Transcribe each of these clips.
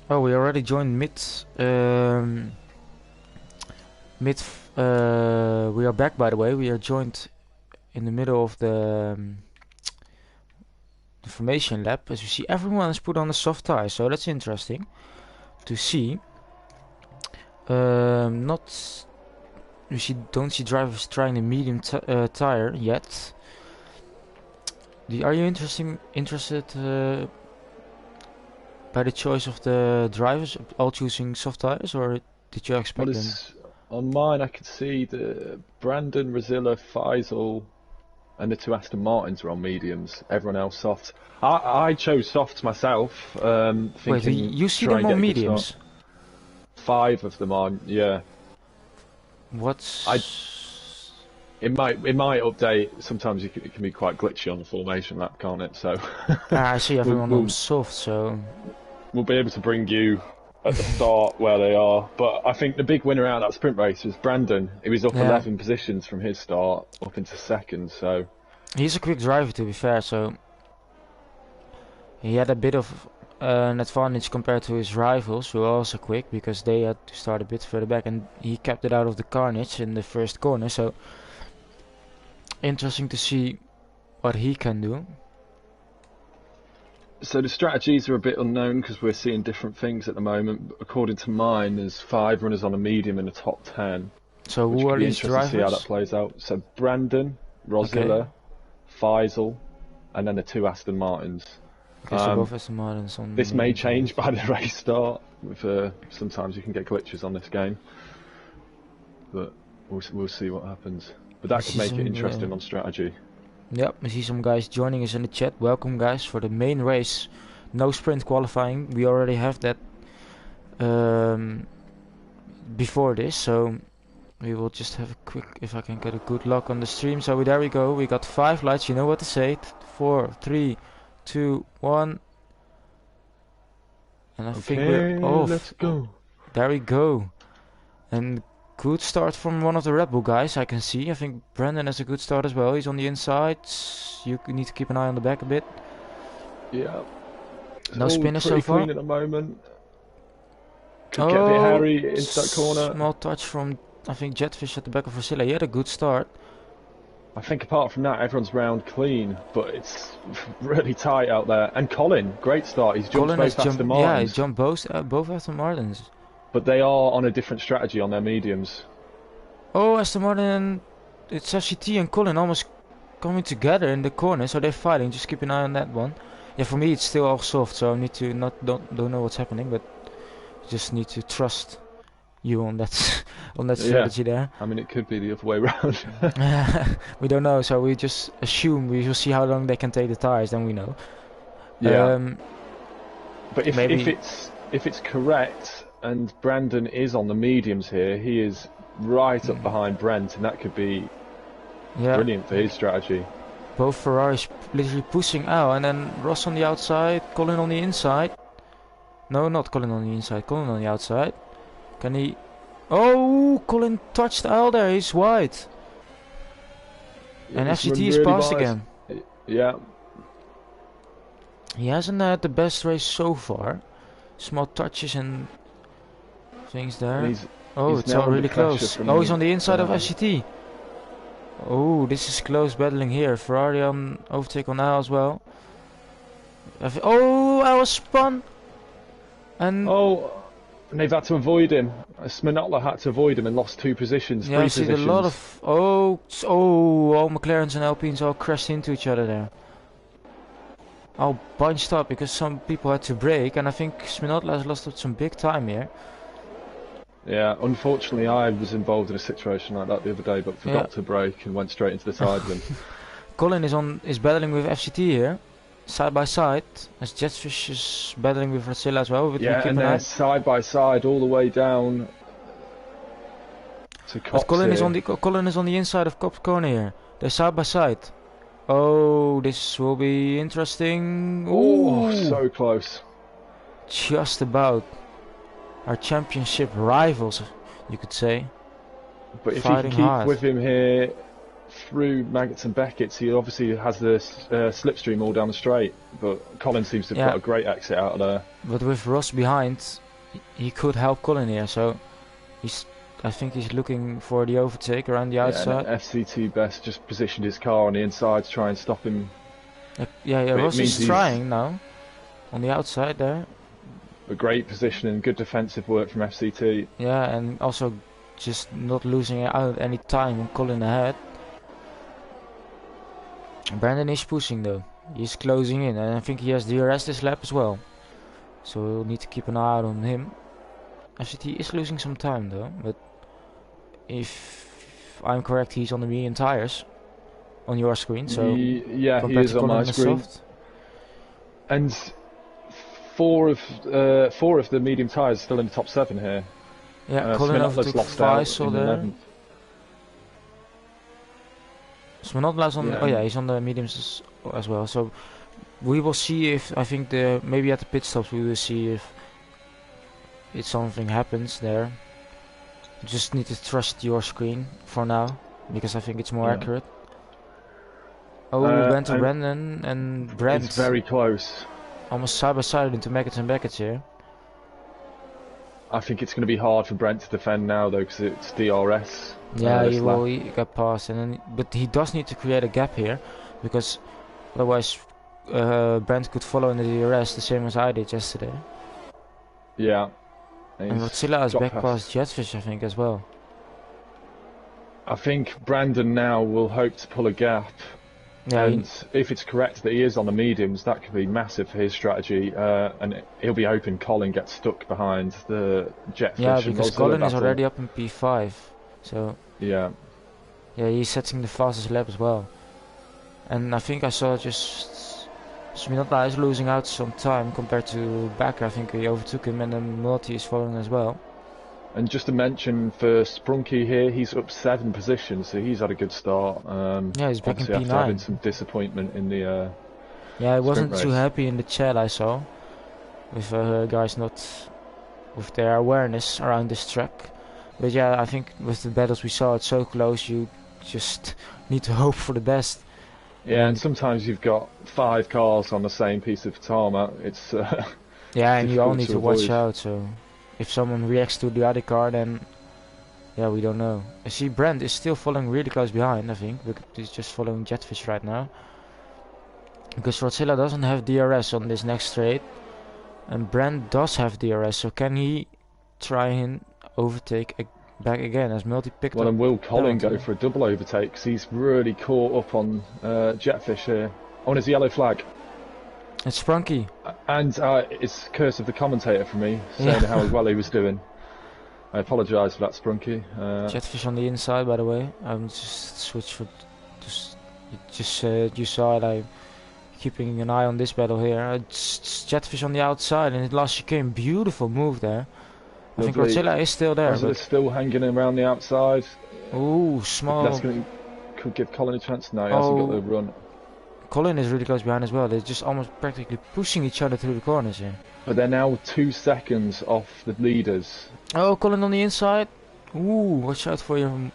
Oh, we already joined mid. Mid. We are back, by the way. We are joined in the middle of the formation lap. As you see, everyone has put on a soft tire, so that's interesting to see. Not. Don't see drivers trying the medium tire yet. Are you interested by the choice of the drivers all choosing soft tires, or did you Well, expect them? it's on mine. I could see the Brandon, Rosilla, Faisal, and the two Aston Martins were on mediums. Everyone else softs. I chose softs myself, Wait, thinking you see try them and get on a good start. mediums? 5 of them are, yeah. I What's... in my update. Sometimes it can be quite glitchy on the formation lap, can't it? So Ah, I see we'll, everyone on we'll soft, so... we'll be able to bring you at the start where they are. But I think the big winner out of that sprint race was Brandon. He was up Yeah, 11 positions from his start up into second. So he's a quick driver to be fair, so... He had a bit of an advantage compared to his rivals, who are also quick, because they had to start a bit further back, and he kept it out of the carnage in the first corner, so... Interesting to see what he can do. So the strategies are a bit unknown because we're seeing different things at the moment. According to mine, there's 5 runners on a medium in the top 10, So which who could are be these interesting to see how that drivers? plays out. So Brandon, Okay. Rosilla, Faisal, and then the two Aston Martins. Okay, so Um, both Aston Martins on this may medium change tires. by the race start. With, sometimes you can get glitches on this game, but we'll see what happens. But I that could see make it some... interesting on strategy. Yep, I see some guys joining us in the chat. Welcome guys for the main race. No sprint qualifying. We already have that um, before this, so we will just have a quick, if I can get a good lock on the stream. So there we go. We got 5 lights. You know what to say. 4, 3, 2, 1. And I think we're Okay, let's off. go. There we go. And good start from one of the Red Bull guys, I can see. I think Brandon has a good start as well. He's on the inside. You need to keep an eye on the back a bit. Yeah, it's No all spinners so pretty far. clean at the moment. Could get a bit Oh, hairy into that corner. small touch from, I think, Jetfish at the back of Vasila. He had a good start. I think apart from that, everyone's round clean, but it's really tight out there. And Colin, great start. He's jumped Colin has both Aston jumped, yeah, he Martins, jumped both Aston Martins. but they are on a different strategy on their mediums. Oh, Aston Martin, it's FCT and Colin almost coming together in the corner, so they're fighting. Just keep an eye on that one. Yeah, for me it's still all soft, so I need to don't know what's happening, but just need to trust you on that on that Yeah, strategy there. I mean, it could be the other way round. We don't know, so we just assume we will see how long they can take the tires, then we know. Yeah, Um, but if maybe, it's correct and Brandon is on the mediums here, he is right up behind Brent, and that could be yeah, brilliant for his strategy. both Ferraris literally pushing out, and then Ross on the outside, Colin on the inside. No, not Colin on the inside, Colin on the outside. Can he... Oh, Colin touched Al there, he's wide. Yeah, And he's FCT run is really past wide. again. Yeah, He hasn't had the best race so far. Small touches and things and there. he's Oh, he's it's now all under really pressure close. Oh, he's on from the inside of behind. FCT. Oh, this is close battling here. Ferrari on overtake on Al as well. Oh, I was spun. And Oh, and they've had to avoid him. Sminotla had to avoid him and lost 2 positions, yeah, I 3 see a lot positions. of... Oh, all McLarens and Alpines all crashed into each other there. All bunched up because some people had to brake, and I think Sminotla has lost some big time here. Yeah, unfortunately, I was involved in a situation like that the other day, but Yeah. forgot to brake and went straight into the side of him. Colin is battling with FCT here, side by side, as Jetfish is battling with Racilla as well, but we Yeah, keep and an they're eye. side by side all the way down to But Cops here. Colin is on the inside of Cop's corner here. They're side by side. Oh, this will be interesting. Oh, Ooh, so close. just about. Our championship rivals, you could say. But if he can Fighting keep hard. with him here, through Maggots and Beckett's, he obviously has the slipstream all down the straight, but Colin seems to have got a great exit out of there. But with Ross behind, he could help Colin here, so I think he's looking for the overtake around the outside. And FCT Best just positioned his car on the inside to try and stop him. Ross is trying now, on the outside there. A great position and good defensive work from FCT. Yeah, and also just not losing out any time on Colin ahead. Brandon is pushing though. He's closing in, and I think he has DRS this lap as well. So we'll need to keep an eye out on him. FCT is losing some time though, but if I'm correct, he's on the medium tires on your screen. So yeah, he is on my screen. Soft. And four of the medium tires still in the top 7 here. Yeah, Colin overtook Faisal there. Smanotla's on. Oh yeah, he's on the mediums as well. So we will see if maybe at the pit stops we will see if something happens there. Just need to trust your screen for now because I think it's more accurate. Oh, went to Brendan and Brent. It's very close. Almost side by side into Maggots and Beckett's here. I think it's going to be hard for Brent to defend now though because it's DRS. Yeah, he got past, but he does need to create a gap here because otherwise Brent could follow in the DRS the same as I did yesterday. Yeah. And Rotzilla is back past Jetfish, I think, as well. I think Brandon now will hope to pull a gap. Yeah, and if it's correct that he is on the mediums, that could be massive for his strategy. And he'll be hoping Colin gets stuck behind the Jetfish. Yeah, because Colin is already up in P5. So yeah, he's setting the fastest lap as well. And I think I saw just Sminotla is losing out some time compared to Bakker. I think he overtook him, and then Multi is following as well. And just to mention for Sprunky here, he's up 7 positions, so he's had a good start. Yeah, he's back in P9. After having some disappointment in the yeah, I wasn't too happy in the chat I saw with guys not with their awareness around this track. But yeah, I think with the battles we saw, it's so close, you just need to hope for the best. Yeah, and sometimes you've got 5 cars on the same piece of tarmac. It's yeah, and you all need to watch out. So if someone reacts to the other car, then yeah, we don't know. I see Brent is still following really close behind. I think he's just following Jetfish right now because Rotzilla doesn't have DRS on this next straight, and Brent does have DRS. So can he try and overtake back again as Multi picked up? Well, and will Colin go for a double overtake because he's really caught up on Jetfish here. On his yellow flag. It's Sprunky. And it's curse of the commentator for me, saying how well he was doing. I apologise for that, Sprunky. Jetfish on the inside, by the way. I'm just switched for you saw it. I'm keeping an eye on this battle here. It's Jetfish on the outside, and it last chicane. Beautiful move there. I think Rotzilla is still there. Rotzilla is still hanging around the outside. Ooh, small. That's could give Colin a chance. No, he hasn't got the run. Colin is really close behind as well. They're just almost practically pushing each other through the corners here. But they're now 2 seconds off the leaders. Oh, Colin on the inside. Ooh, watch out for your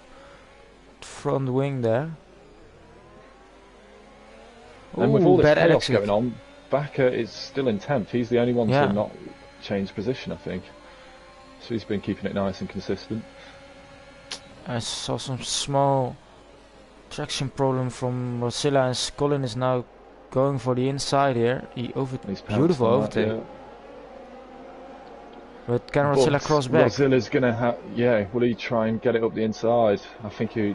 front wing there. And with all this chaos going on, Bakker is still in 10th. He's the only one to not change position, I think. So he's been keeping it nice and consistent. I saw some small traction problem from Rotzilla, and Colin is now going for the inside here. Beautiful overtake. Yeah. But can Rotzilla cross back? Rozilla's gonna have. Yeah, will he try and get it up the inside? I think he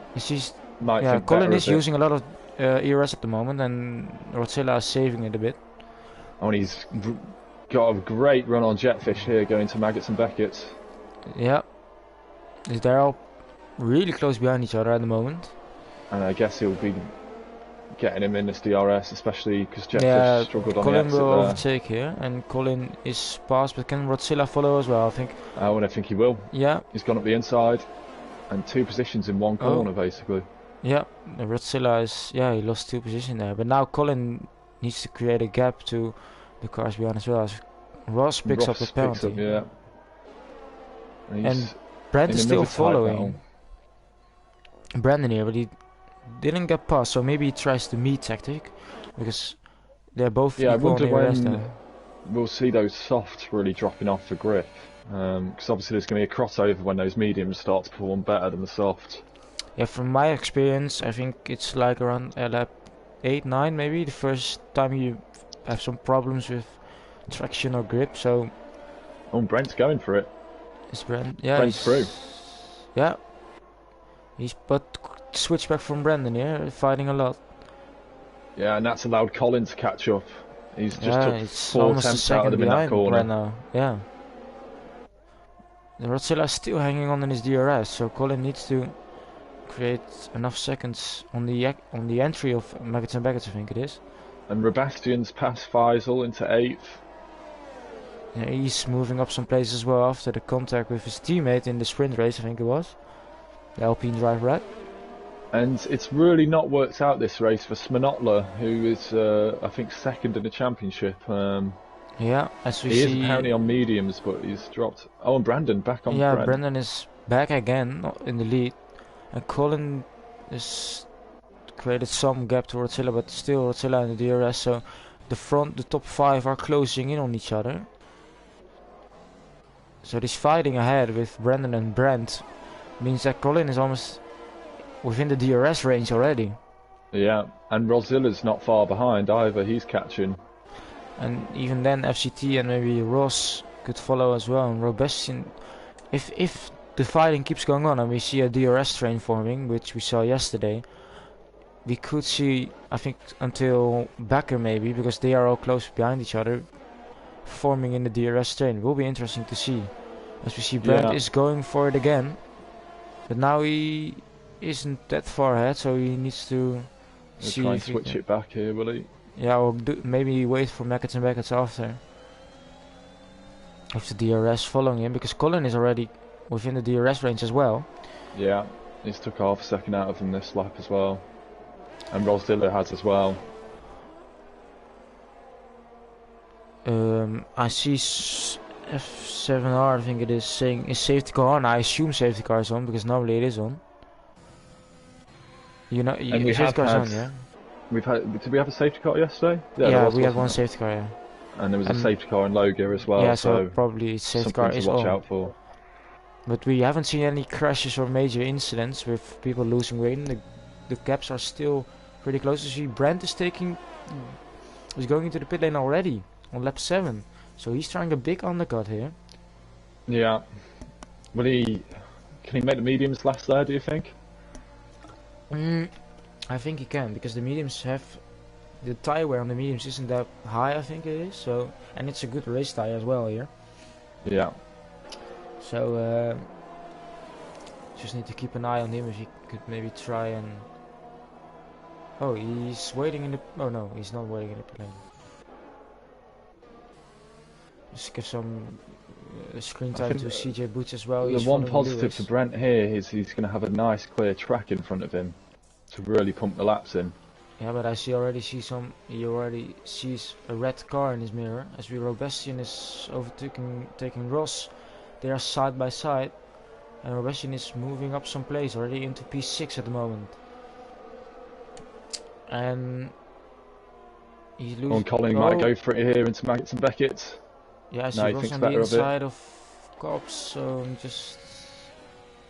might. Yeah, Colin is using a lot of ERS at the moment, and Rotzilla is saving it a bit. Oh, and he's got a great run on Jetfish here, going to Maggots and Beckett's. Yeah, they're all really close behind each other at the moment. And I guess he'll be getting him in this DRS, especially because Jetfish struggled on the exit. Colin will overtake here, and Colin is past, but can Rotzilla follow as well, I think? Oh, and I think he will. Yeah. He's gone up the inside, and 2 positions in 1 corner, basically. Yeah, Rotzilla is, he lost 2 positions there, but now Colin needs to create a gap to the cars behind as well, as Ross picks up the penalty. And Brent is still following Brandon here, but he didn't get past, so maybe he tries the meat tactic, because they're both Yeah, I equal on wonder DRS when there. we'll see those softs really dropping off for grip. Because obviously there's going to be a crossover when those mediums start to perform better than the soft. Yeah, from my experience, I think it's like around lap 8, 9 maybe, the first time you have some problems with traction or grip, so... Oh, and Brent's going for it. Is Brent... Yeah, Brent's through. Yeah. But switch back from Brandon here, fighting a lot. Yeah, and that's allowed Colin to catch up. He's just took it's 4 almost a attempts out of second them in that behind corner. right now. Yeah. The Rodzilla still hanging on in his DRS, so Colin needs to create enough seconds on the entry of Maggots and Baggots, I think it is. And Robastian's past Faisal into 8th. Yeah, he's moving up some places as well after the contact with his teammate in the sprint race, I think it was. The Alpine driver, right? And it's really not worked out this race for Smanotla, who is, I think, 2nd in the championship. Yeah, as we he see... is apparently on mediums, but he's dropped. Oh, and Brandon back on. Yeah, Brent. Brandon is back again in the lead. And Colin is created some gap to Rodzilla, but still Rodzilla in the DRS, so the top 5 are closing in on each other. So this fighting ahead with Brandon and Brent means that Colin is almost within the DRS range already. Yeah, and Rodzilla's not far behind either, he's catching. And even then FCT and maybe Ross could follow as well, and Robastian, if the fighting keeps going on and we see a DRS train forming, which we saw yesterday, we could see, I think, until Bakker maybe, because they are all close behind each other, forming in the DRS train. It will be interesting to see. As we see Brent is going for it again, but now he isn't that far ahead, so he needs to see try and if switch it back here, will he? Yeah, or maybe wait for Maggots and Baggots after. With the DRS following him, because Colin is already within the DRS range as well. Yeah, he's took half a second out of him this lap as well. And Rozdilla has as well. I see F7R, I think it is, saying is safety car on. I assume safety car is on, because normally it is on. You know, and we safety have car had, is on, yeah. Did we have a safety car yesterday? Yeah, we had one safety car, yeah. And there was a safety car in low gear as well. Yeah, so probably safety car is watch on. out for. But we haven't seen any crashes or major incidents with people losing weight. The gaps are still pretty close. You see, Brent is going into the pit lane already on lap 7. So he's trying a big undercut here. Yeah. Can he make the mediums last there, do you think? I think he can, because the mediums have... The tire wear on the mediums isn't that high, I think it is. So, and it's a good race tire as well here. Yeah. So, just need to keep an eye on him if he could maybe try and... Oh, he's waiting in the... Oh no, he's not waiting in the pit lane. Just give some screen time to CJ Boots as well. The one positive for Brent here is he's going to have a nice clear track in front of him to really pump the laps in. Yeah, but he already sees a red car in his mirror. As Robastian is taking Ross. They are side by side. And Robastian is moving up some place already into P6 at the moment. And he loses. Oh, and Colin might go for it here into Maggots and Beckett. Yeah, I see Ross on the inside of Cops, so just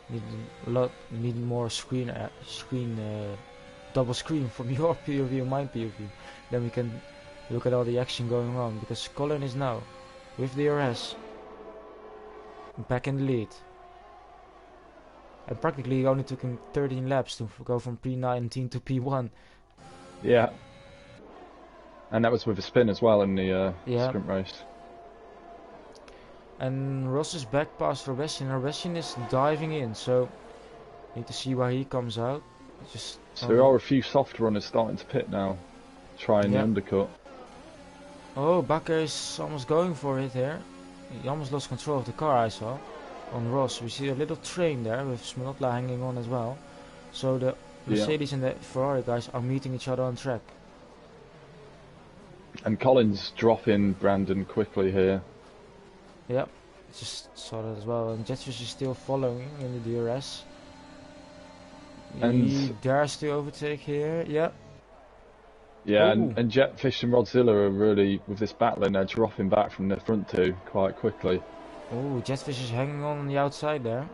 need more double screen from your POV and my POV. Then we can look at all the action going on, because Colin is now with the DRS back in the lead. And practically only took him 13 laps to go from P19 to P1. Yeah. And that was with a spin as well in the sprint race. And Ross is back past Robastian. Robastian is diving in, so need to see where he comes out. So there are a few soft runners starting to pit now, trying the undercut. Oh, Bakker is almost going for it here. He almost lost control of the car, I saw. On Ross, we see a little train there with Smanotla hanging on as well. So the Mercedes and the Ferrari guys are meeting each other on track. And Colin's dropping Brandon quickly here. Yep, just saw that as well. And Jetfish is still following in the DRS. He dares to overtake here. Yep. Yeah, and Jetfish and Rodzilla are really, with this battling, they're dropping back from the front two quite quickly. Oh, Jetfish is hanging on the outside there.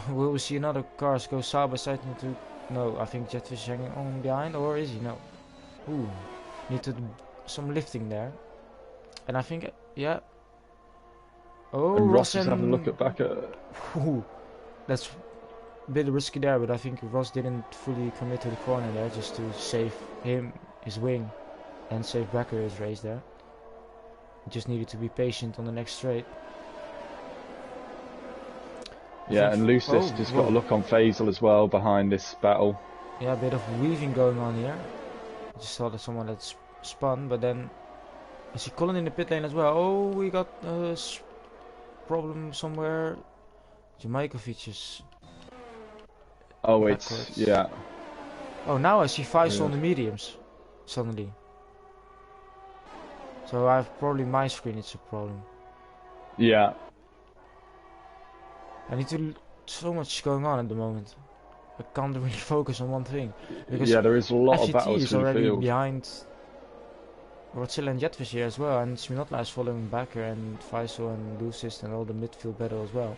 Will we see another cars go side by side into... No, I think Jetfish is hanging on behind, or is he? No. Ooh, need to do some lifting there. And I think, yeah. Oh, and Ross is having a look at back at... Ooh, that's a bit risky there, but I think Ross didn't fully commit to the corner there, just to save him, his wing, and save Becker his race there. He just needed to be patient on the next straight. Yeah, and Lucis just got a look on Faisal as well behind this battle. Yeah, a bit of weaving going on here. I just saw that someone had spun, but then I see Colin in the pit lane as well. Oh, we got a problem somewhere. Jamaicovic is... Oh, it's... yeah. Oh, now I see Faisal on the mediums, suddenly. So I have probably my screen, it's a problem. Yeah. I need to... So much going on at the moment. I can't really focus on one thing. Because yeah, there is a lot of battles is already behind Rodzilla and Jetfish here as well, and Sminotla is following Backer and Faisal and Lucis and all the midfield battle as well.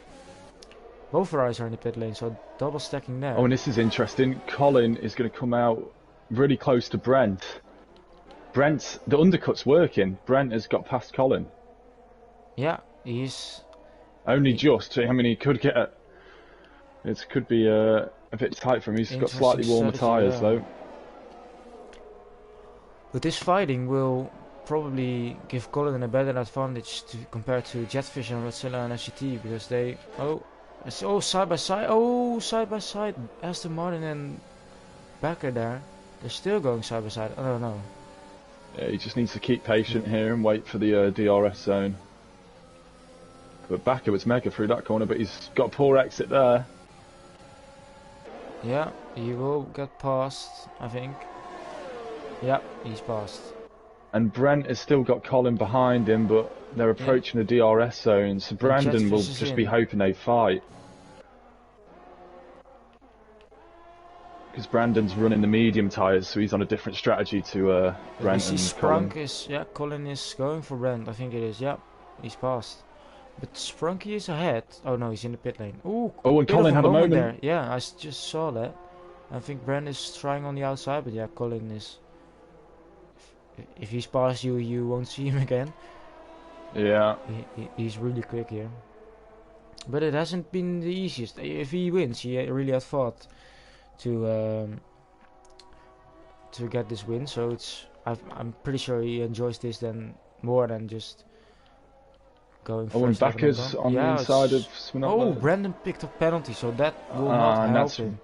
Both Ferraris are in the pit lane, so double stacking there. Oh, and this is interesting. Colin is going to come out really close to Brent. The undercut's working. Brent has got past Colin. Yeah, he's... Only just. I mean, he could get a... It could be a bit tight for him. He's got slightly warmer tyres, though. But this fighting will probably give Colin a better advantage compared to Jetfish and Rodzilla and FCT, because they... Oh, side by side. Oh, side by side. Aston Martin and Becker there. They're still going side by side. I don't know. Yeah, he just needs to keep patient here and wait for the DRS zone. But Becker was mega through that corner, but he's got a poor exit there. Yeah, he will get past, I think. Yeah, he's passed. And Brent has still got Colin behind him, but they're approaching the DRS zone, so Brandon will just be hoping they fight. Because Brandon's running the medium tyres, so he's on a different strategy to Brent and Colin. Colin is going for Brent, I think it is, yeah. He's passed. But Sprunky is ahead. Oh no, he's in the pit lane. Ooh, and Colin had a moment there. Yeah, I just saw that. I think Brent is trying on the outside, but yeah, Colin is... If he's past you, you won't see him again. Yeah. He's really quick here. But it hasn't been the easiest. If he wins, he really had fought to get this win. So it's I'm pretty sure he enjoys this then more than just going first. Oh, and Becker's on the inside of Sminotla. Oh, Brandon picked up penalty, so that will not help him.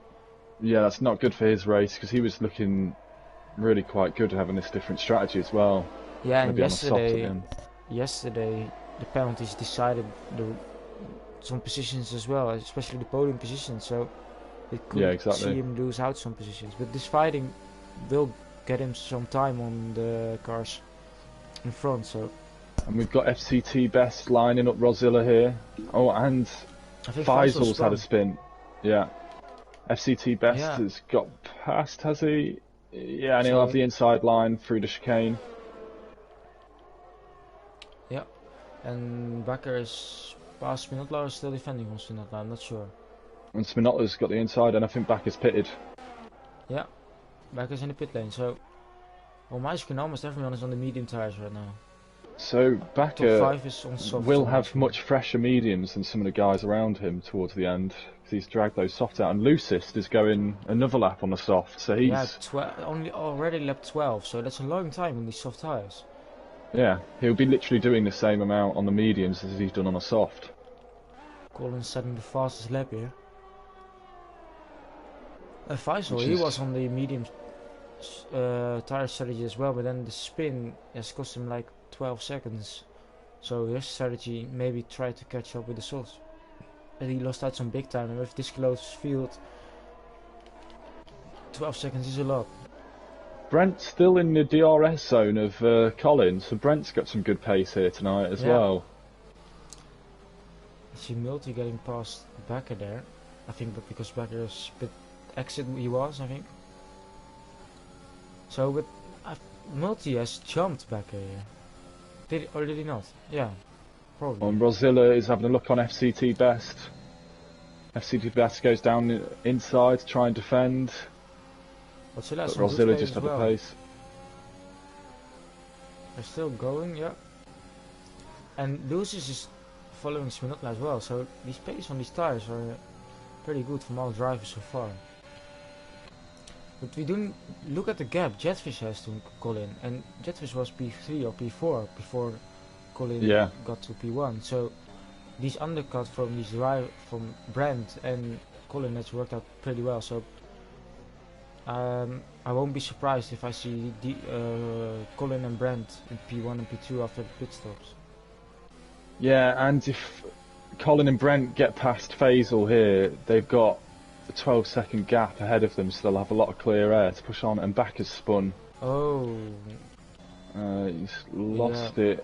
Yeah, that's not good for his race, because he was looking really quite good having this different strategy as well. Yeah, and yesterday the penalties decided some positions as well, especially the podium positions, so it could see him lose out some positions. But this fighting will get him some time on the cars in front. So. And we've got FCT Best lining up Rodzilla here. Oh, and Faisal's had a spin. Yeah. FCT Best has got past, has he? Yeah, and he'll have the inside line through the chicane. Yeah, and Becker is past Sminotla, or still defending on Sminotla, I'm not sure. And Sminotla's got the inside, and I think Becker's pitted. Yeah, Becker's in the pit lane, so... On my screen, almost everyone is on the medium tires right now. So Becker will have screen. much fresher mediums than some of the guys around him towards the end, because he's dragged those soft out. And Lucist is going another lap on the soft, so he's... Yeah, already lap 12, so that's a long time on these soft tyres. Yeah, he'll be literally doing the same amount on the mediums as he's done on a soft. Colin's setting the fastest lap here. Faisal, he was on the medium tire strategy as well, but then the spin has cost him like 12 seconds. So his strategy maybe tried to catch up with the softs. But he lost out some big time, and with this close field, 12 seconds is a lot. Brent's still in the DRS zone of Colin, so Brent's got some good pace here tonight as well. I see Multi getting past Becker there. I think that because Becker's bit exit he was, I think. So, but Multi has jumped Becker here. Did he not? Yeah, probably. Rosilla is having a look on FCT Best. FCT Best goes down inside to try and defend. But Rosilla just had the pace. They're still going, yeah. And Lucis is following Spinotla as well, so these pace on these tires are pretty good from all drivers so far. But we don't look at the gap Jetfish has to Colin, and Jetfish was P3 or P4 before Colin got to P1. So these undercuts from from Brent and Colin has worked out pretty well. So I won't be surprised if I see Colin and Brent in P1 and P2 after the pit stops. Yeah, and if Colin and Brent get past Faisal here, they've got a 12-second gap ahead of them, so they'll have a lot of clear air to push on. And back has spun. Oh. He's lost it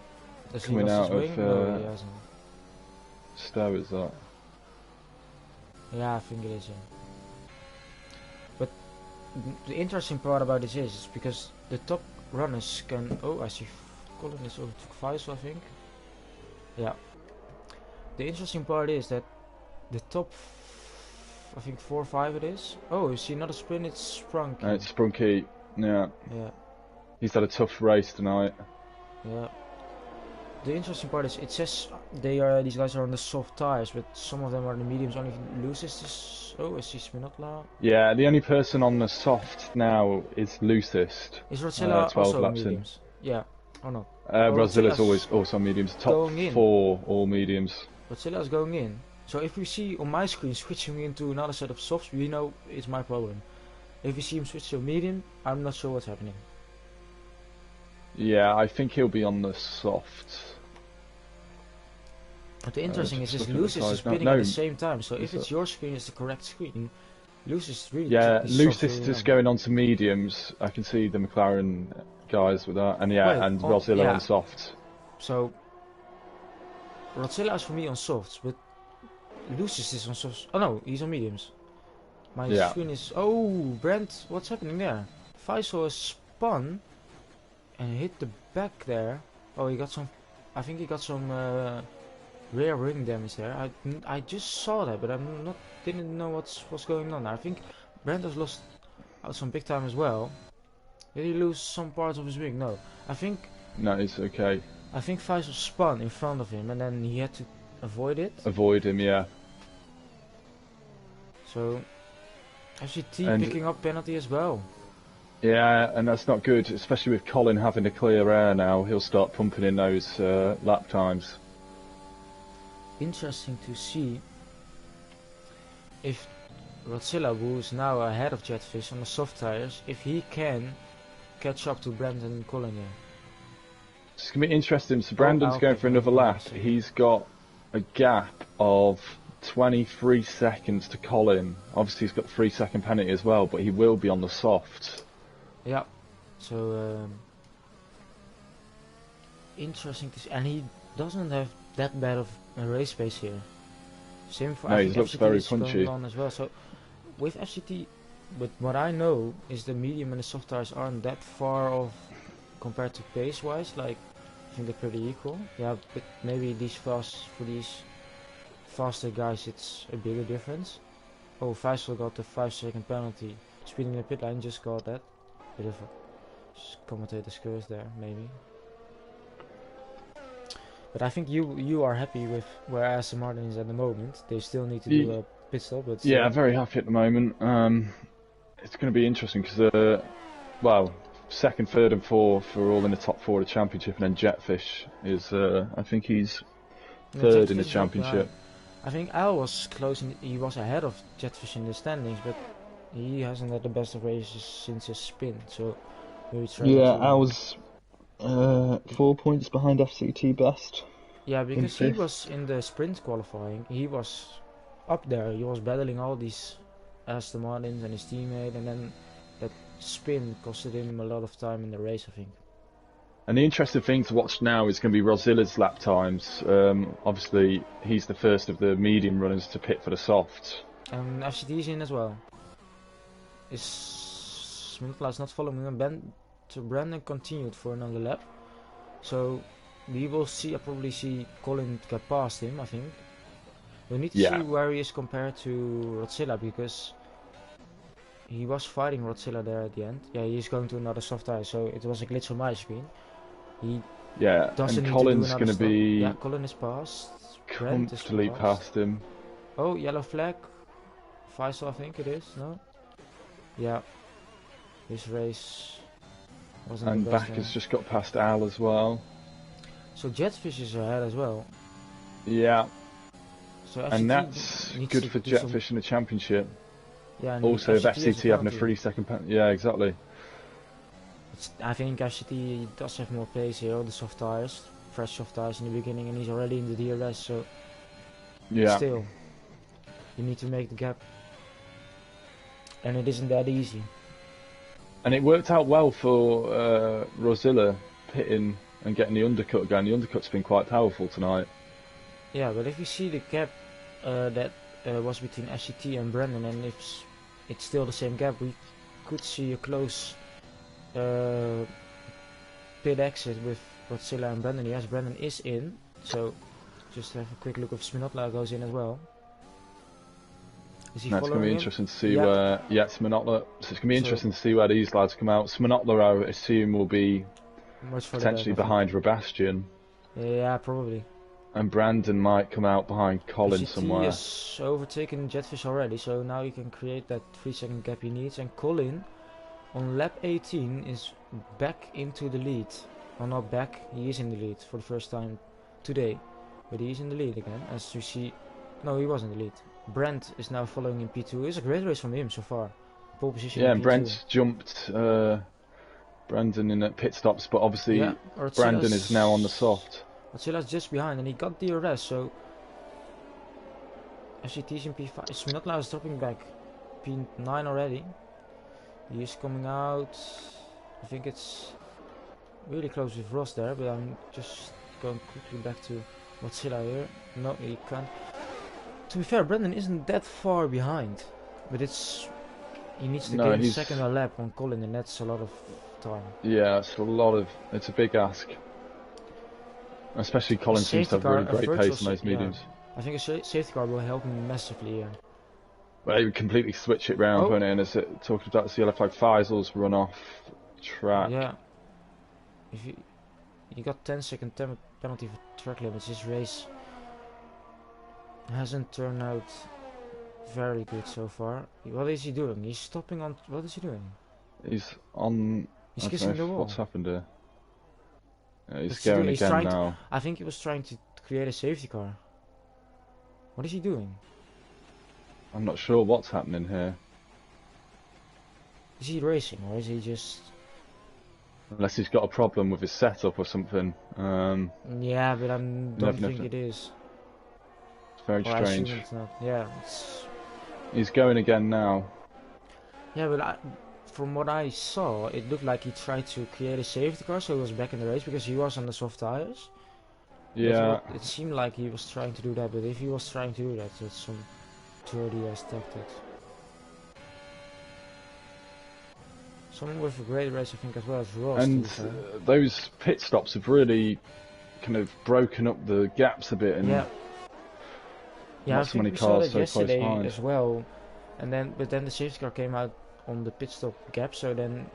coming out of no, he hasn't. Stowe, is that? Yeah, I think it is. Yeah. But the interesting part about this is because the top runners can. Oh, I see. Colin is overtook Faisal, I think. Yeah. The interesting part is that the top, I think 4 or 5 it is. Oh, you see, not a sprint, it's Sprunky. It's Sprunky, yeah. Yeah. He's had a tough race tonight. Yeah. The interesting part is it says these guys are on the soft tires, but some of them are the mediums. Only Lucis is. Oh, I see Spinotla. Yeah, the only person on the soft now is Lucist. Is Rosilla also mediums? Yeah, or not? Rosilla's always also mediums. Top 4 all mediums. Rozilla's going in. So if we see on my screen switching into another set of softs, we know it's my problem. If we see him switch to a medium, I'm not sure what's happening. Yeah, I think he'll be on the soft. But the interesting is Lucis is spinning at the same time. So if it's your screen, it's the correct screen. Lucis is really. Yeah, Lucis is going on to mediums. I can see the McLaren guys with that, and and Rosilla on softs. So Rosilla is for me on softs, but Lucis is on softs. Oh no, he's on mediums. My screen is. Oh, Brent, what's happening there? Faisal has spun and hit the back there. Oh, he got some. I think he got some rear ring damage there. I just saw that, but didn't know what's going on. I think Brent has lost out some big time as well. Did he lose some parts of his wing? No, I think. No, it's okay. I think Faisal spun in front of him, and then he had to avoid it. Avoid him, yeah. So FCT picking up penalty as well. Yeah, and that's not good, especially with Colin having to clear air now. He'll start pumping in those lap times. Interesting to see if Rodzilla, who is now ahead of Jetfish on the soft tires, if he can catch up to Brandon and Colin here. It's going to be interesting. So Brandon's going for another lap. He's got a gap of 23 seconds to Colin. Obviously he's got 3-second penalty as well, but he will be on the soft. Yeah, so interesting to see. And he doesn't have that bad of a race pace here. Same for he looks very punchy on as well. So with FCT, but what I know is the medium and the soft tires aren't that far off compared to pace wise. Like I think they're pretty equal. Yeah, but maybe for these faster guys it's a bigger difference. Oh, Faisal got the 5-second penalty. Speeding the pit line just got that. Bit of a commentator's curse there, maybe. But I think you are happy with where Aston Martin is at the moment. They still need to do a pit stop, but yeah, very happy at the moment. It's going to be interesting because, well, second, third, and fourth are all in the top 4 of the championship, and then Jetfish is, I think he's third in the championship. I think Al was close. He was ahead of Jetfish in the standings, but he hasn't had the best of races since his spin. So maybe Al's 4 points behind FCT Best. Yeah, because he was in the sprint qualifying. He was up there. He was battling all these Aston Martins and his teammate, and then that spin costed him a lot of time in the race, I think. And the interesting thing to watch now is going to be Rosilla's lap times. Obviously, he's the first of the medium runners to pit for the softs. And FCT is in as well. Is Sminotla not following him? So Brandon continued for another lap. So we will see. I probably see Colin get past him. I think. We need to see where he is compared to Rodzilla, because he was fighting Rodzilla there at the end. Yeah, he's going to another soft tire, so it was a glitch on my screen. He doesn't and need Colin's to do going to be yeah, Colin is passed. comfortably past him. Oh, yellow flag. Faisal, I think it is. No. Yeah. His race wasn't and the best. Back has just got past Al as well. So Jetfish is ahead as well. Yeah. So and that's good for Jetfish in the championship. Yeah. And also, if FCT having a 3-second yeah, exactly. I think FCT does have more pace here. All the soft tires, fresh soft tires in the beginning, and he's already in the DRS. So yeah, still, you need to make the gap, and it isn't that easy. And it worked out well for Rodzilla pitting and getting the undercut going. The undercut's been quite powerful tonight. Yeah, but if you see the gap that was between FCT and Brandon, and if it's still the same gap, we could see a close pit exit with Rodzilla and Brandon. Yes, Brandon is in, so just have a quick look if Sminotla goes in as well. Is he That's going to be interesting to see where. Yeah, Sminotla. So it's going to be interesting to see where these lads come out. Sminotla, I assume, will be potentially behind Rabastian. Yeah, probably. And Brandon might come out behind Colin somewhere. He has overtaken Jetfish already, so now he can create that 3-second gap he needs. And Colin, on lap 18, is back into the lead. Well, not back, he is in the lead for the first time today. But he is in the lead again, as you see. No, he was in the lead. Brent is now following in P2. It's a great race from him so far. Pole position. Yeah, and Brent jumped Brandon in at pit stops, but obviously Brandon is now on the soft. Atzila's just behind, and he got DRS, so FCT's in P5. Sminotla is dropping back. P9 already. He is coming out. I think it's really close with Ross there, but I'm just going quickly back to Godzilla here. No, he can't. To be fair, Brandon isn't that far behind, but he needs to gain a second a lap on Colin, and that's a lot of time. Yeah, it's a big ask. Especially Colin seems to have really great pace in those mediums. I think a safety car will help him massively here. Well, he would completely switch it round, won't it? And as it talking about the yellow flag, Faisal's run off track. Yeah. If you got 10-second penalty for track limits, this race hasn't turned out very good so far. What is he doing? He's stopping on. What is he doing? He's on. He's kissing the wall. What's happened here? He's going again now. I think he was trying to create a safety car. What is he doing? I'm not sure what's happening here. Is he racing or is he just... Unless he's got a problem with his setup or something. Yeah, but I don't think it is. It's very strange. It's not. Yeah, he's going again now. Yeah, but from what I saw, it looked like he tried to create a safety car, so he was back in the race because he was on the soft tires. Yeah. It seemed like he was trying to do that, but if he was trying to do that, it's some 2DS tactics. Someone with a great race, I think, as well as Ross. And those pit stops have really kind of broken up the gaps a bit, and not so many cars so close behind as well. But then the safety car came out on the pit stop gap, so then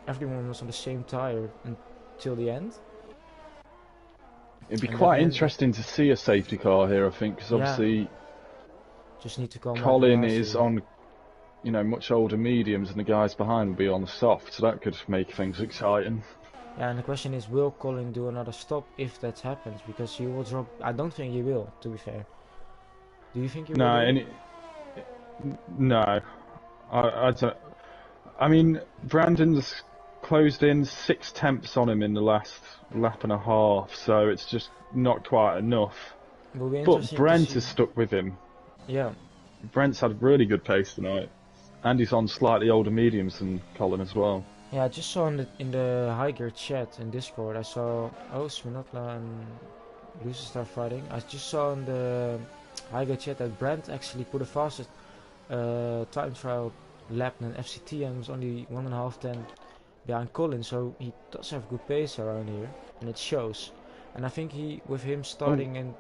everyone was on the same tire until the end. It'd be quite interesting to see a safety car here, I think, because obviously just need to come Colin is on, much older mediums, and the guys behind will be on the soft, so that could make things exciting. Yeah, and the question is, will Colin do another stop if that happens? Because he will drop. I don't think he will, to be fair. Do you think he will? No, I don't. I mean, Brandon's closed in 6 tenths on him in the last lap and a half, so it's just not quite enough. But Brent is stuck with him. Yeah. Brent's had a really good pace tonight, and he's on slightly older mediums than Colin as well. Yeah, I just saw in the high gear chat in Discord, I saw Sminotla and Lucy start fighting. I just saw in the high gear chat that Brent actually put a fastest time trial lap than FCT and was only 1.5 behind Colin, so he does have good pace around here, and it shows. And I think with him starting and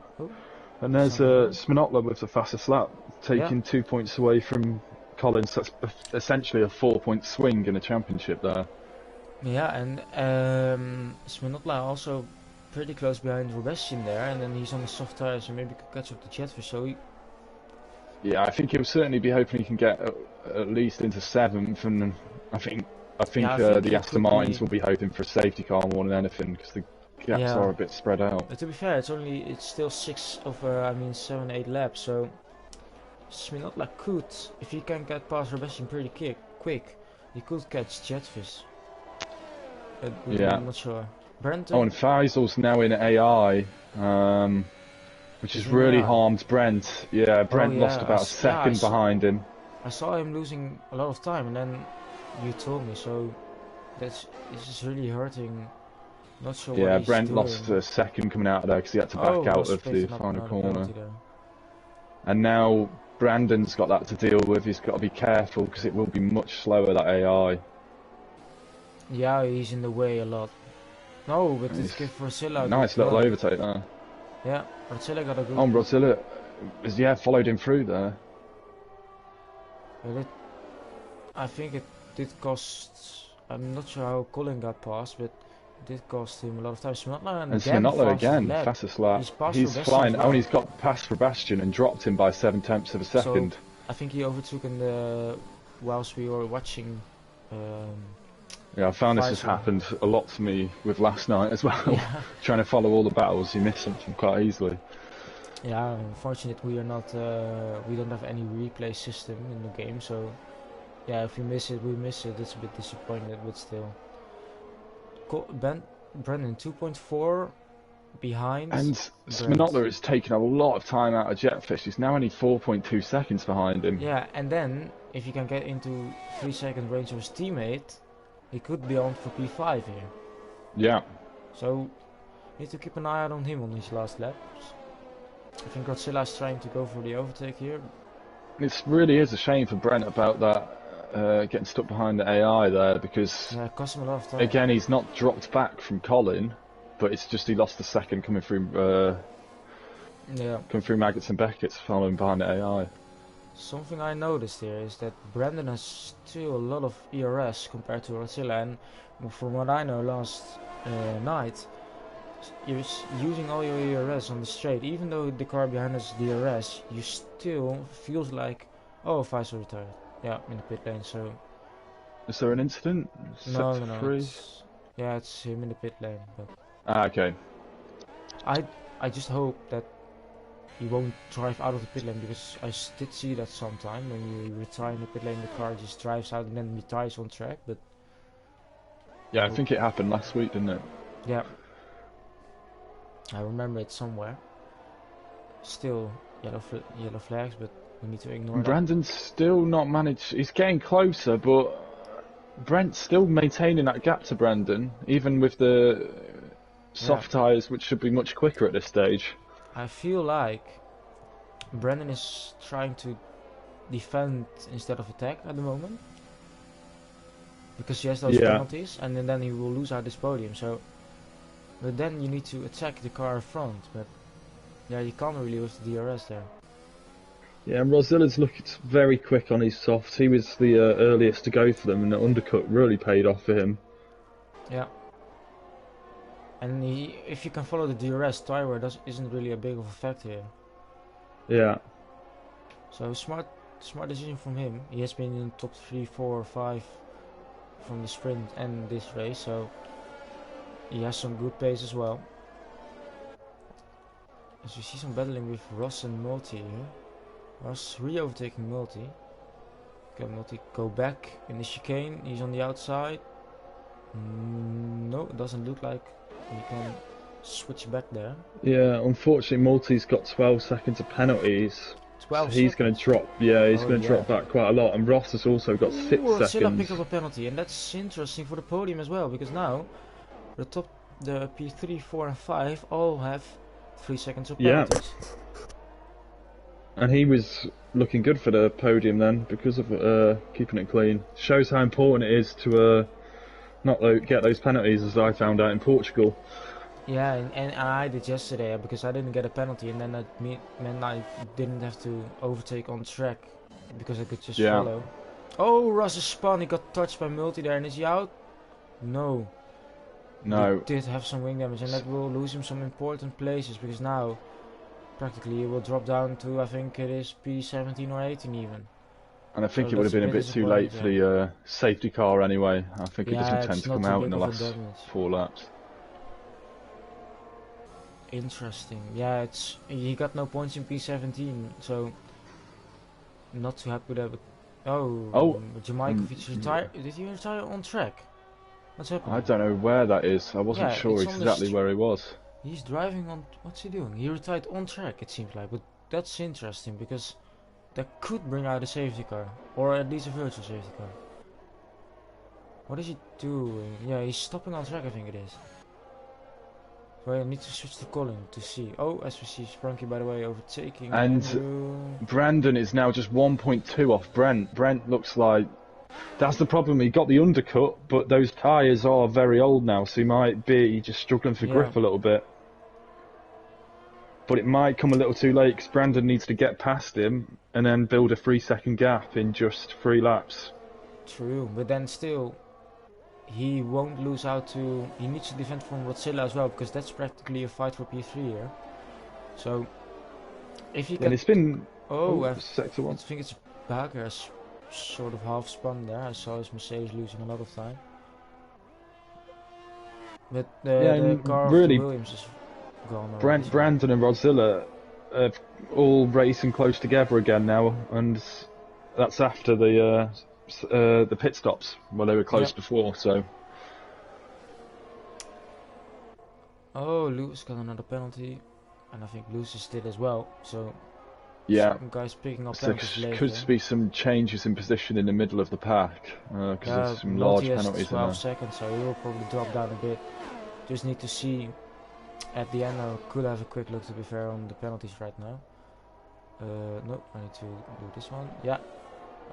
and there's Sminotla with the fastest lap, taking 2 points away from Collins. That's essentially a 4-point swing in a championship there. Yeah, and Sminotla also pretty close behind Robestian there, and then he's on the soft tires, so maybe could catch up to Jetfish. So yeah, I think he'll certainly be hoping he can get at least into 7th, and I think the Aston Martins will be hoping for a safety car more than anything, because the gaps are a bit spread out. But to be fair, it's still 7, 8 laps, so Sminotla could, if he can get past Robestian pretty quick, he could catch Jetfish. I'm not sure. Brenton? Oh, and Faisal's now in AI, which has really harmed Brent. Yeah, Brent lost about a second behind him. I saw him losing a lot of time, and then you told me, so it's just really hurting. Not sure. Yeah, Brent lost a second coming out of there because he had to back out of the final corner. And now Brandon's got that to deal with. He's got to be careful because it will be much slower, that AI. Yeah, he's in the way a lot. No, but it's good for Rosilla. Nice little overtake there. Yeah, Rosilla got a good... Oh, Rosilla, followed him through there. But I think it did cost... I'm not sure how Colin got past, but it did cost him a lot of time. Sminotla again, fastest lap. He's flying. Only he's got past Sebastian and dropped him by 7/10 of a second. So I think he overtook in the... whilst we were watching... yeah, I found this has happened a lot to me with last night as well. Yeah. Trying to follow all the battles, you miss something quite easily. Yeah, unfortunately we are not. We don't have any replay system in the game, so yeah, if we miss it, we miss it. It's a bit disappointing, but still. Brendan 2.4 behind. And Sminotla has taken a lot of time out of Jetfish. He's now only 4.2 seconds behind him. Yeah, and then if he can get into 3-second range of his teammate, he could be on for P5 here. Yeah. So, need to keep an eye out on him on his last laps. I think Godzilla is trying to go for the overtake here. It really is a shame for Brent about that, getting stuck behind the AI there, because it cost him a lot of time. Again, he's not dropped back from Colin, but it's just he lost a second coming through Maggots and Beckett's following behind the AI. Something I noticed here is that Brandon has still a lot of ERS compared to Godzilla, and from what I know last night, you're using all your ERS on the straight. Even though the car behind us is DRS, you still feels like, oh, Faisal retired. Yeah, in the pit lane. So is there an incident? No. It's him in the pit lane. But okay. I just hope that he won't drive out of the pit lane, because I did see that sometime when you retire in the pit lane, the car just drives out and then retires on track. But yeah, I think it happened last week, didn't it? Yeah, I remember it somewhere. Still yellow flags, but we need to ignore that. Brandon's still not managed. He's getting closer, but Brent's still maintaining that gap to Brandon, even with the soft tyres, which should be much quicker at this stage. I feel like Brandon is trying to defend instead of attack at the moment, because he has those penalties, and then he will lose out this podium. So, but then you need to attack the car in front. But yeah, you can't really with the DRS there. Yeah, and Rosilla's looked very quick on his softs. He was the earliest to go for them, and the undercut really paid off for him. Yeah. And if you can follow the DRS, tire wear isn't really a big of a factor here. Yeah. So smart decision from him. He has been in top 3, 4, 5 from the sprint and this race, so he has some good pace as well. As we see some battling with Ross and Multi here. Ross re-overtaking Multi. Okay, Multi go back in the chicane. He's on the outside. No, it doesn't look like he can switch back there. Yeah, unfortunately Multi's got 12 seconds of penalties. 12 so he's going to drop. Yeah, he's going to drop back quite a lot. And Ross has also got 6 seconds. Silla picked up a penalty, and that's interesting for the podium as well, because now the P3, 4 and 5 all have 3 seconds of penalties. And he was looking good for the podium then because of keeping it clean. Shows how important it is to not get those penalties, as I found out in Portugal. Yeah, and I did yesterday because I didn't get a penalty, and then that meant I didn't have to overtake on track because I could just follow. Oh, Russ is spun. He got touched by Multi there, and is he out? No. No. He did have some wing damage, and that will lose him some important places because now practically he will drop down to, I think it is P17 or 18 even. And I think it would have been a bit too late for the safety car anyway. I think it doesn't tend to come out in the last 4 laps. Interesting. Yeah, he got no points in P17, so not too happy with that. But Jamaicovic retired. Did he retire on track? What's happening? I don't know where that is. I wasn't sure exactly where he was. He's driving on. What's he doing? He retired on track, it seems like. But that's interesting because that could bring out a safety car, or at least a virtual safety car. What is he doing? Yeah, he's stopping on track, I think it is. So I need to switch to Colin to see. Oh, as we see Sprunky, by the way, overtaking. And Brandon is now just 1.2 off Brent. Brent looks like... That's the problem, he got the undercut, but those tyres are very old now, so he might be just struggling for grip a little bit. But it might come a little too late, because Brandon needs to get past him, and then build a 3-second gap in just 3 laps. True, but then still... he won't lose out to... he needs to defend from Godzilla as well, because that's practically a fight for P3 here. So, if he can... And it's been... sector 1. I think it's Baker has sort of half spun there. I saw his Mercedes losing a lot of time. But the car really, of the Williams is gone. Brandon and Godzilla are all racing close together again now, and that's after the pit stops, well, they were close before, so... Oh, Lewis got another penalty, and I think Lucis did as well, so... Yeah, some guys picking up penalties later. Could be some changes in position in the middle of the pack, because there's some large penalties 12 in there. seconds, so he will probably drop down a bit. Just need to see at the end. I could have a quick look, to be fair, on the penalties right now. No, I need to do this one. Yeah.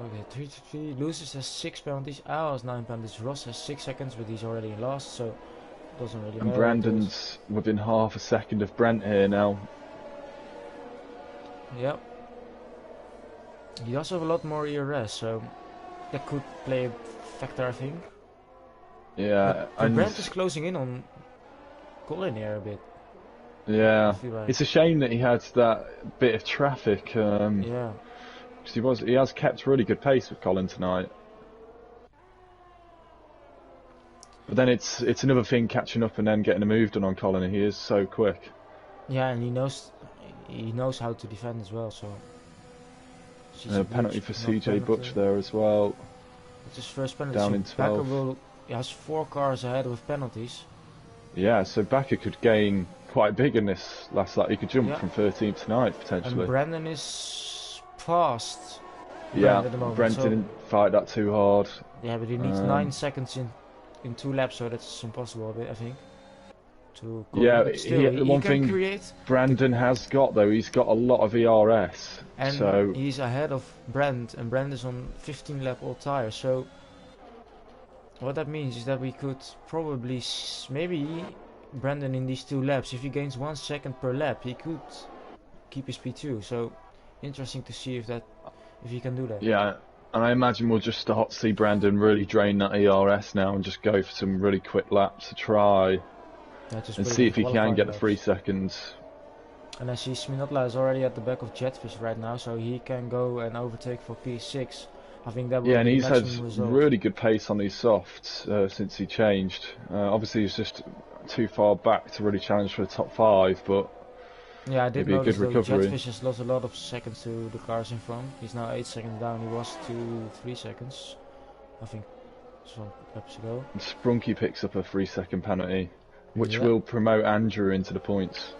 Okay, 3-3. Lucis has 6 penalties. Al has 9 penalties. Ross has 6 seconds, but he's already in last, so it doesn't really matter. And Brandon's within half a second of Brent here now. Yep. He does have a lot more ERS, so that could play a factor, I think. Yeah, and Brent is closing in on Colin here a bit. Yeah, it's a shame that he had that bit of traffic. Yeah. Because he has kept really good pace with Colin tonight. But then it's another thing catching up and then getting a move done on Colin, and he is so quick. Yeah, and he knows how to defend as well, so... penalty for CJ Butch there as well. It's his first penalty. Down in 12. He has 4 cars ahead with penalties. Yeah, so Bakker could gain quite big in this last lap. He could jump from 13th to 9th potentially. And Brandon is fast. Yeah, Brent didn't fight that too hard. Yeah, but he needs 9 seconds in 2 laps, so that's impossible a bit, I think. The one thing Brandon has got though, he's got a lot of ERS, and so he's ahead of Brent, and Brent is on 15 lap old tires. So what that means is that we could probably maybe Brandon in these 2 laps, if he gains 1 second per lap, he could keep his P2. So interesting to see if he can do that. Yeah, and I imagine we'll just start to see Brandon really drain that ERS now and just go for some really quick laps to try. And see if he can get the 3 seconds. And I see Sminotla is already at the back of Jetfish right now, so he can go and overtake for P6. I think that will be and he's had result. Really good pace on these softs since he changed. Obviously he's just too far back to really challenge for the top 5, but yeah, I did notice that Jetfish has lost a lot of seconds to the cars in front. He's now 8 seconds down. He was 3 seconds, I think, some laps ago. And Sprunky picks up a 3-second penalty, which will promote Andrew into the points.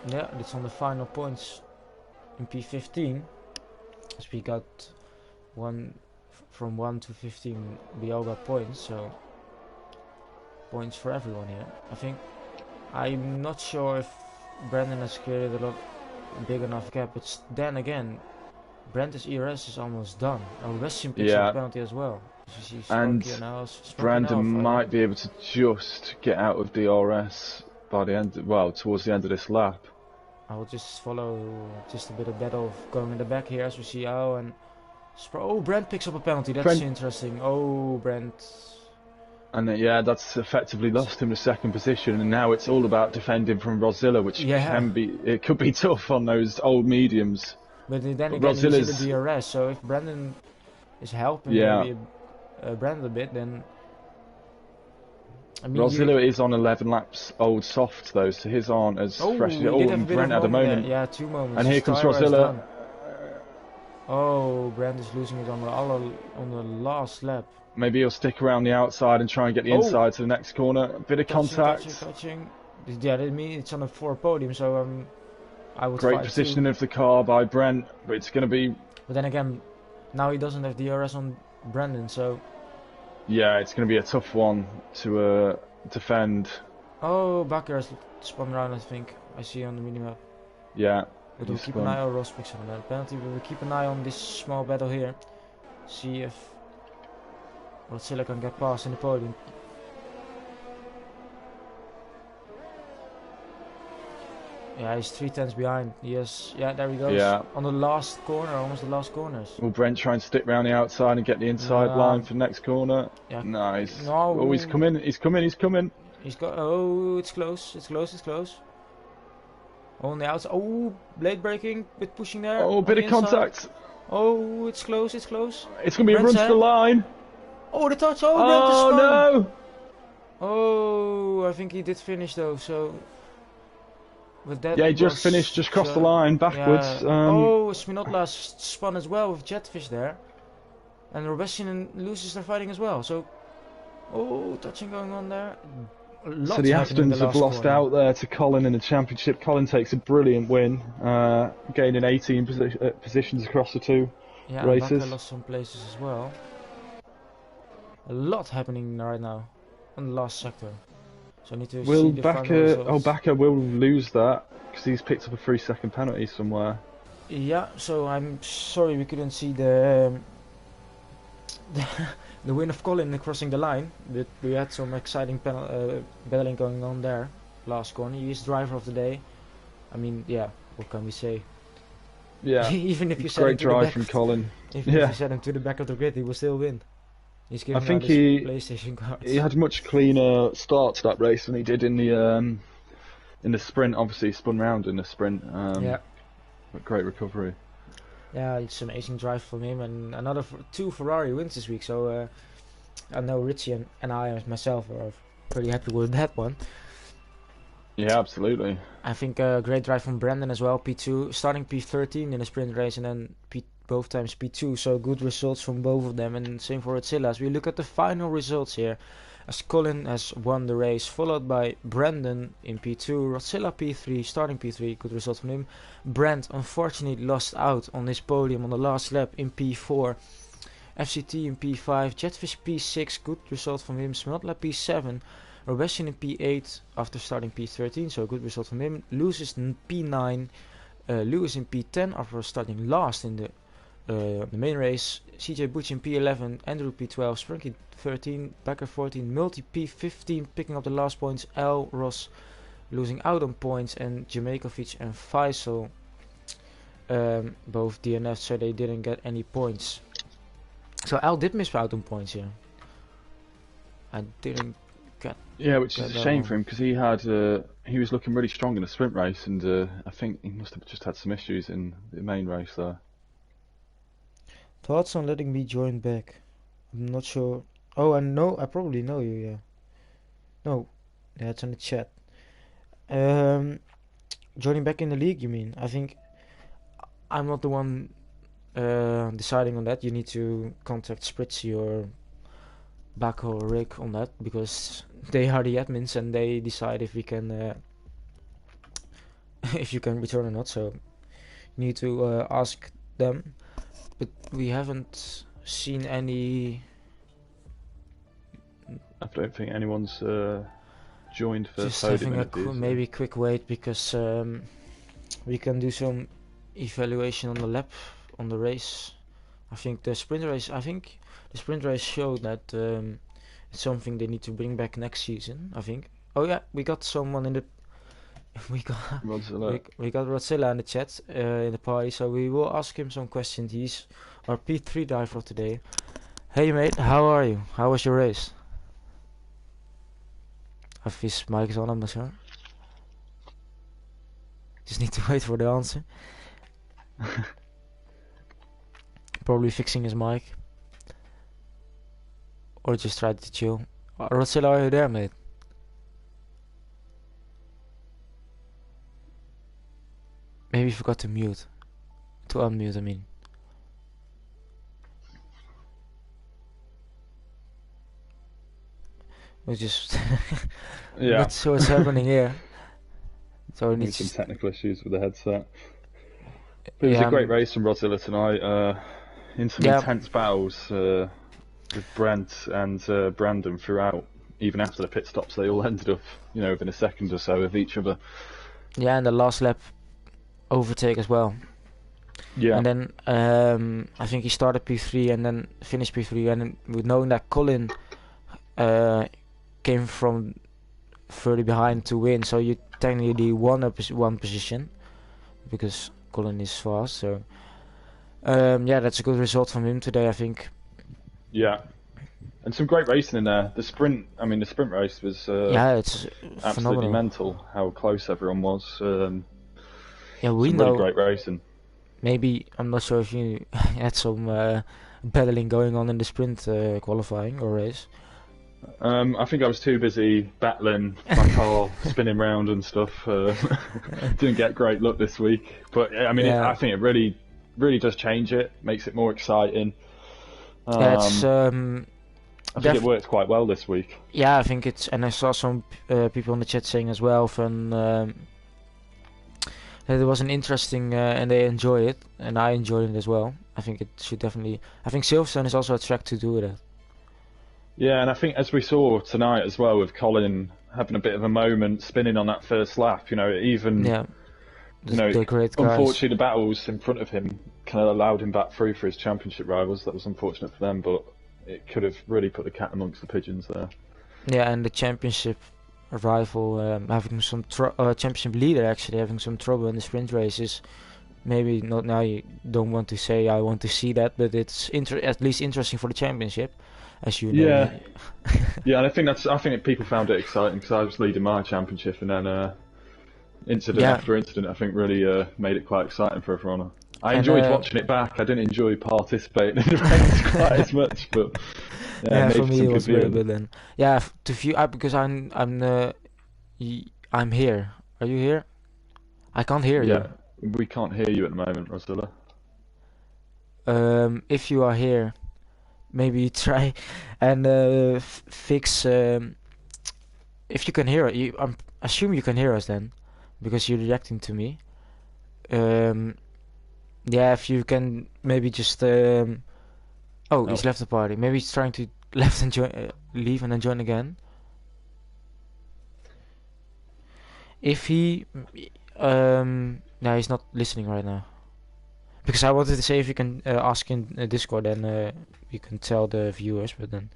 Yeah, it's on the final points in P15. So we got from 1 to 15, we all got points, so points for everyone here. I think I'm not sure if Brandon has created a big enough gap, but then again, Brand's ERS is almost done. And Westin picks up a penalty as well. You see and Sparky now. Brandon might be able to just get out of DRS by the end, towards the end of this lap. I will just follow just a bit of battle going in the back here as we see and Brand picks up a penalty. That's interesting. Oh, Brand. And that's effectively lost him to second position, and now it's all about defending from Rosilla, which could be tough on those old mediums. But then again, you see the DRS, so if Brandon is helping maybe Brandon a bit, then... I mean, Rosilla is on 11 laps old soft though, so his aren't as fresh as Brent at the moment. Yeah, 2 moments. And here comes Rosilla. Oh, Brand is losing it on the last lap. Maybe he'll stick around the outside and try and get the inside to the next corner. A bit of contact. Touching. Yeah, that means it's on a 4 podium, so I would Great positioning of the car by Brent, but it's going to be... But then again, now he doesn't have DRS on Brandon, so... Yeah, it's going to be a tough one to defend. Oh, Bakker has spun around, I think. I see on the minimap. Yeah. But we'll keep an eye on Ross picks up another penalty, but we'll keep an eye on this small battle here. See if Rosilla can get past in the podium. Yeah, he's 3/10 behind. Yes, yeah, there he goes. Yeah. On the last corner, almost the last corners. Will Brent try and stick round the outside and get the inside line for the next corner? Yeah. Nice. No. Oh, he's coming. He's coming. He's coming. He's got. Oh, it's close. It's close. It's close. On the outside. Oh, blade braking, bit pushing there. Oh, bit of contact. Oh, it's close. It's close. It's gonna be a run to the line. Oh, the touch. Oh, Brent no. Oh, I think he did finish though. So. Yeah, he just finished, just crossed the line backwards. Yeah. Sminotla spun as well with Jetfish there. And Robestin and Lucis are fighting as well. So, touching going on there. So the Astons have lost out there to Colin in the championship. Colin takes a brilliant win, gaining 18 positions across the 2 races. Yeah, lost some places as well. A lot happening right now on the last sector. So I need to see the final results. Bakker will lose that because he's picked up a 3-second penalty somewhere. Yeah, so I'm sorry we couldn't see the win of Colin crossing the line, but we had some exciting battling going on there last corner. He is driver of the day. I mean, yeah, what can we say? Yeah, even if you set great drive from Colin. Even if you set him to the back of the grid, he will still win. He's giving out his PlayStation cards. He had a much cleaner start to that race than he did in the sprint. Obviously, he spun round in the sprint. But great recovery. Yeah, it's an amazing drive from him, and another 2 Ferrari wins this week. So I know Richie and I myself are pretty happy with that one. Yeah, absolutely. I think a great drive from Brandon as well. P2, starting P13 in a sprint race, and then both times P2, so good results from both of them, and same for Attila. As we look at the final results here, as Colin has won the race, followed by Brandon in P2, Rossilla P3, starting P3, good result from him. Brand unfortunately lost out on his podium on the last lap in P4. FCT in P5, Jetfish P6, good result from him. Smotla P7, Robestin in P8 after starting P13, so good result from him. Lewis in P9, Lewis in P10 after starting last in the main race. CJ Butch in P11, Andrew P12, Sprunky 13, Bakker 14, Multi P15 picking up the last points, L. Ross losing out on points, and Jamaicovic and Faisal both DNF, so they didn't get any points. So L did miss out on points here. I didn't get. Yeah, which is a shame for him because he was looking really strong in the sprint race, and I think he must have just had some issues in the main race there. Thoughts on letting me join back? I'm not sure. Oh, I probably know you, yeah. No, yeah, it's in the chat. Joining back in the league, you mean? I think I'm not the one deciding on that. You need to contact Spritzy or Bakker or Rick on that, because they are the admins and they decide if we can if you can return or not. So you need to ask them. But we haven't seen any. I don't think anyone's joined for just having a maybe quick wait, because we can do some evaluation on the lap on the race. I think the sprint race showed that it's something they need to bring back next season. I think. Oh yeah, we got someone in the we got we got Rodzilla in the chat in the party, so we will ask him some questions. He's our P3 driver today. Hey mate, how are you? How was your race? If his mic is on, I'm not sure. Just need to wait for the answer. Probably fixing his mic. Or just try to chill. Rodzilla, are you there, mate? Maybe you forgot to mute. To unmute, I mean. We just... Yeah. Not sure what's happening here. So we need some technical issues with the headset. But it was a great race from Rodzilla tonight. In some intense battles with Brent and Brandon throughout. Even after the pit stops, they all ended up, within a second or so of each other. Yeah, and the last lap overtake as well. Yeah. And then I think he started P3 and then finished P3, and then with knowing that Colin came from further behind to win, so you technically won up one position because Colin is fast. So yeah, that's a good result from him today, I think. Yeah. And some great racing in there. The sprint race was it's absolutely phenomenal. mental how close everyone was. Yeah, we some know. Really great racing. Maybe, I'm not sure if you had some battling going on in the sprint qualifying or race. I think I was too busy battling my car, spinning round and stuff. Didn't get great luck this week. But I think it really, really does change it. Makes it more exciting. It's I think it worked quite well this week. Yeah, I think it's, and I saw some people in the chat saying as well that it was an interesting and they enjoy it, and I enjoyed it as well. I think it should definitely. I think Silverstone is also a track to do that. Yeah, and I think as we saw tonight as well with Colin having a bit of a moment, spinning on that first lap. The great guys. Unfortunately, the battles in front of him kind of allowed him back through for his championship rivals. That was unfortunate for them, but it could have really put the cat amongst the pigeons there. Yeah, and the championship rival having some championship leader actually having some trouble in the sprint races. Maybe not now. You don't want to say I want to see that, but it's at least interesting for the championship, as you know. Yeah, yeah, and I think people found it exciting because I was leading my championship, and then incident after incident, I think really made it quite exciting for everyone. I enjoyed watching it back. I didn't enjoy participating in the race quite as much, but for me it was very good then. Yeah, to view because I'm here. Are you here? I can't hear you. Yeah, we can't hear you at the moment, Rodzilla. If you are here, maybe try and fix. If you can hear it, I assume you can hear us then, because you're reacting to me. Yeah, if you can maybe just he's left the party. Maybe he's trying to leave and then join again. If he no, he's not listening right now. Because I wanted to say if you can ask in Discord, then you can tell the viewers, but then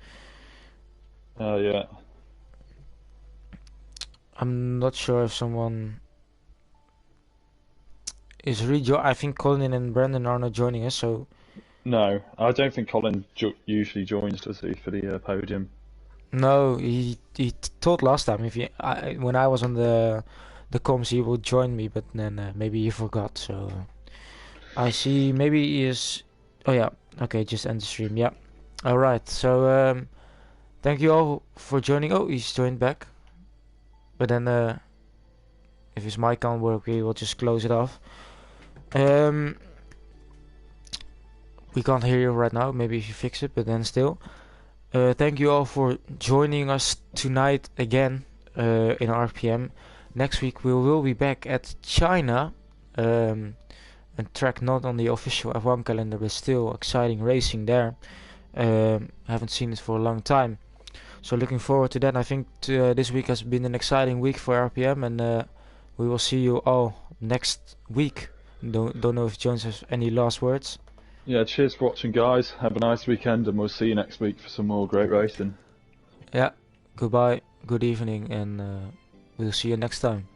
yeah. I'm not sure if someone is I think Colin and Brandon are not joining us, so... No, I don't think Colin usually joins, does he, for the podium? No, he told last time when I was on the comms he would join me, but then maybe he forgot, so... I see, maybe he is... Oh yeah, okay, just end the stream, yeah. Alright, so thank you all for joining. Oh, he's joined back. But then if his mic can't work, we will just close it off. We can't hear you right now, maybe if you fix it, but then still. Thank you all for joining us tonight again in RPM. Next week we will be back at China. A track not on the official F1 calendar, but still exciting racing there. Haven't seen it for a long time. So looking forward to that. I think this week has been an exciting week for RPM, and we will see you all next week. Don't know if Jones has any last words. Yeah, cheers for watching, guys. Have a nice weekend, and we'll see you next week for some more great racing. Yeah, goodbye, good evening, and we'll see you next time.